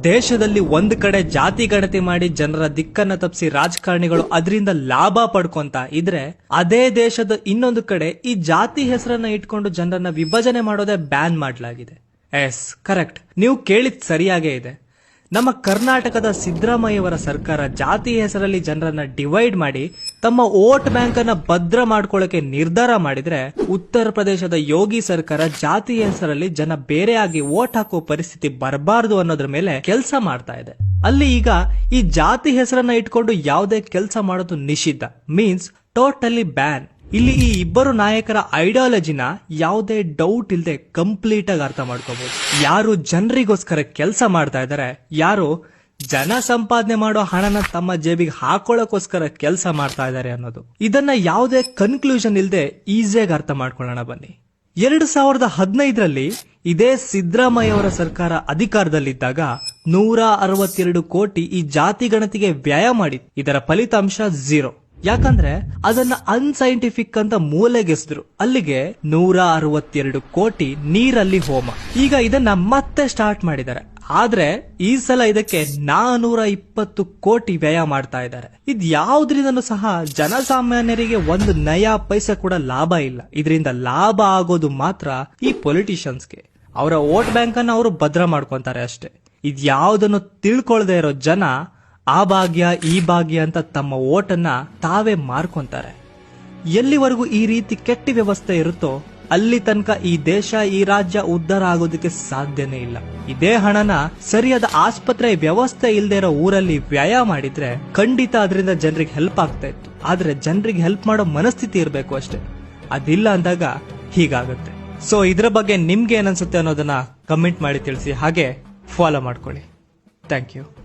ದೇಶದಲ್ಲಿ ಒಂದ್ ಕಡೆ ಜಾತಿ ಗಣತಿ ಮಾಡಿ ಜನರ ದಿಕ್ಕನ್ನ ತಪ್ಪಿಸಿ ರಾಜಕಾರಣಿಗಳು ಅದರಿಂದ ಲಾಭ ಪಡ್ಕೊಂತ ಇದ್ರೆ, ಅದೇ ದೇಶದ ಇನ್ನೊಂದು ಕಡೆ ಈ ಜಾತಿ ಹೆಸರನ್ನ ಇಟ್ಕೊಂಡು ಜನರನ್ನ ವಿಭಜನೆ ಮಾಡೋದೇ ಬ್ಯಾನ್ ಮಾಡಲಾಗಿದೆ. ಎಸ್, ಕರೆಕ್ಟ್, ನೀವು ಕೇಳಿದ್ ಸರಿಯಾಗೇ ಇದೆ. ನಮ್ಮ ಕರ್ನಾಟಕದ ಸಿದ್ದರಾಮಯ್ಯವರ ಸರ್ಕಾರ ಜಾತಿ ಹೆಸರಲ್ಲಿ ಜನರನ್ನ ಡಿವೈಡ್ ಮಾಡಿ ತಮ್ಮ ವೋಟ್ ಬ್ಯಾಂಕ್ ಅನ್ನ ಭದ್ರ ಮಾಡ್ಕೊಳ್ಳಕ್ಕೆ ನಿರ್ಧಾರ ಮಾಡಿದ್ರೆ, ಉತ್ತರ ಪ್ರದೇಶದ ಯೋಗಿ ಸರ್ಕಾರ ಜಾತಿ ಹೆಸರಲ್ಲಿ ಜನ ಬೇರೆಯಾಗಿ ವೋಟ್ ಹಾಕೋ ಪರಿಸ್ಥಿತಿ ಬರಬಾರದು ಅನ್ನೋದ್ರ ಮೇಲೆ ಕೆಲಸ ಮಾಡ್ತಾ ಇದೆ. ಅಲ್ಲಿ ಈಗ ಈ ಜಾತಿ ಹೆಸರನ್ನ ಇಟ್ಕೊಂಡು ಯಾವುದೇ ಕೆಲಸ ಮಾಡೋದು ನಿಷಿದ್ಧ, ಮೀನ್ಸ್ ಟೋಟಲಿ ಬ್ಯಾನ್. ಇಲ್ಲಿ ಈ ಇಬ್ಬರು ನಾಯಕರ ಐಡಿಯಾಲಜಿನ ಯಾವುದೇ ಡೌಟ್ ಇಲ್ಲದೆ ಕಂಪ್ಲೀಟ್ ಆಗಿ ಅರ್ಥ ಮಾಡ್ಕೋಬಹುದು. ಯಾರು ಜನರಿಗೋಸ್ಕರ ಕೆಲಸ ಮಾಡ್ತಾ ಇದಾರೆ, ಯಾರು ಜನ ಸಂಪಾದನೆ ಮಾಡೋ ಹಣನ ತಮ್ಮ ಜೇಬಿಗೆ ಹಾಕೊಳ್ಳೋಕೋಸ್ಕರ ಕೆಲಸ ಮಾಡ್ತಾ ಇದಾರೆ ಅನ್ನೋದು, ಇದನ್ನ ಯಾವುದೇ ಕನ್ಕ್ಲೂಷನ್ ಇಲ್ಲದೆ ಈಸಿಯಾಗಿ ಅರ್ಥ ಮಾಡ್ಕೊಳ್ಳೋಣ ಬನ್ನಿ. 2015ರಲ್ಲಿ ಇದೇ ಸಿದ್ದರಾಮಯ್ಯ ಅವರ ಸರ್ಕಾರ ಅಧಿಕಾರದಲ್ಲಿದ್ದಾಗ 162 ಕೋಟಿ ಈ ಜಾತಿ ಗಣತಿಗೆ ವ್ಯಯ ಮಾಡಿತ್ತು. ಇದರ ಫಲಿತಾಂಶ 0. ಯಾಕಂದ್ರೆ ಅದನ್ನ ಅನ್ಸೈಂಟಿಫಿಕ್ ಅಂತ ಮೂಲೆಗೆಸಿದ್ರು. ಅಲ್ಲಿಗೆ 162 ಕೋಟಿ ನೀರಲ್ಲಿ ಹೋಮ. ಈಗ ಇದನ್ನ ಮತ್ತೆ ಸ್ಟಾರ್ಟ್ ಮಾಡಿದ್ದಾರೆ. ಆದ್ರೆ ಈ ಸಲ ಇದಕ್ಕೆ 420 ಕೋಟಿ ವ್ಯಯ ಮಾಡ್ತಾ ಇದ್ದಾರೆ. ಇದ್ ಯಾವ್ದ್ರಿಂದನೂ ಸಹ ಜನಸಾಮಾನ್ಯರಿಗೆ ಒಂದು ನಯಾ ಪೈಸೆ ಕೂಡ ಲಾಭ ಇಲ್ಲ. ಇದರಿಂದ ಲಾಭ ಆಗೋದು ಮಾತ್ರ ಈ ಪೊಲಿಟಿಷಿಯನ್ಸ್ಗೆ. ಅವರ ವೋಟ್ ಬ್ಯಾಂಕ್ ಅನ್ನ ಅವರು ಭದ್ರ ಮಾಡ್ಕೊಂತಾರೆ ಅಷ್ಟೇ. ಇದ್ಯಾವುದನ್ನು ತಿಳ್ಕೊಳ್ದೇ ಇರೋ ಜನ ಆ ಭಾಗ್ಯ ಈ ಭಾಗ್ಯ ಅಂತ ತಮ್ಮ ಓಟನ್ನ ತಾವೇ ಮಾರ್ಕೊಂತಾರೆ. ಎಲ್ಲಿವರೆಗೂ ಈ ರೀತಿ ಕೆಟ್ಟ ವ್ಯವಸ್ಥೆ ಇರುತ್ತೋ ಅಲ್ಲಿ ತನಕ ಈ ದೇಶ, ಈ ರಾಜ್ಯ ಉದ್ಧಾರ ಆಗೋದಕ್ಕೆ ಸಾಧ್ಯನೇ ಇಲ್ಲ. ಇದೇ ಹಣನ ಸರಿಯಾದ ಆಸ್ಪತ್ರೆ ವ್ಯವಸ್ಥೆ ಇಲ್ಲದೆ ಇರೋ ಊರಲ್ಲಿ ವ್ಯಯ ಮಾಡಿದ್ರೆ ಖಂಡಿತ ಅದರಿಂದ ಜನರಿಗೆ ಹೆಲ್ಪ್ ಆಗ್ತಾ ಇತ್ತು. ಆದ್ರೆ ಜನರಿಗೆ ಹೆಲ್ಪ್ ಮಾಡೋ ಮನಸ್ಥಿತಿ ಇರಬೇಕು ಅಷ್ಟೇ. ಅದಿಲ್ಲ ಅಂದಾಗ ಹೀಗಾಗುತ್ತೆ. ಸೊ ಇದ್ರ ಬಗ್ಗೆ ನಿಮ್ಗೆ ಏನನ್ಸುತ್ತೆ ಅನ್ನೋದನ್ನ ಕಮೆಂಟ್ ಮಾಡಿ ತಿಳಿಸಿ. ಹಾಗೆ ಫಾಲೋ ಮಾಡ್ಕೊಳ್ಳಿ. Thank you.